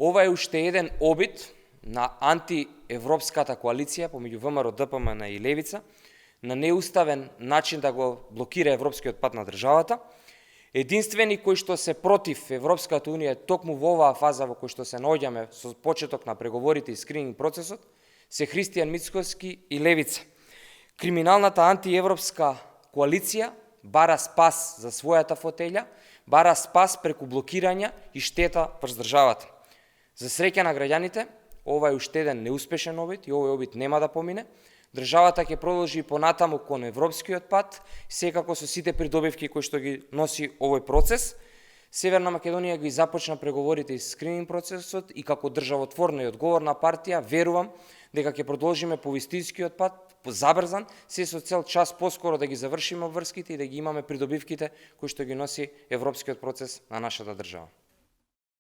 Ова е уште еден обид на антиевропската коалиција помеѓу ВМРО, ДПМН и Левица на неуставен начин да го блокира европскиот пат на државата. Единствени кои што се против Европската унија токму во оваа фаза во кој што се наоѓаме со почеток на преговорите и скрининг процесот се Христијан Мицкоски и Левица. Криминалната антиевропска коалиција бара спас за својата фотелја, бара спас преку блокирања и штета врз државата. За среќа на граѓаните, ова е уште еден неуспешен обид и овој обид нема да помине. Државата ќе продолжи и понатаму кон европскиот пат, секако со сите придобивки кои што ги носи овој процес. Северна Македонија ги започна преговорите и скрининг процесот и како државотворна и одговорна партија верувам дека ќе продолжиме по вистинскиот пат, забрзан, се со цел час поскоро да ги завршиме обврските и да ги имаме придобивките кои што ги носи европскиот процес на нашата држава.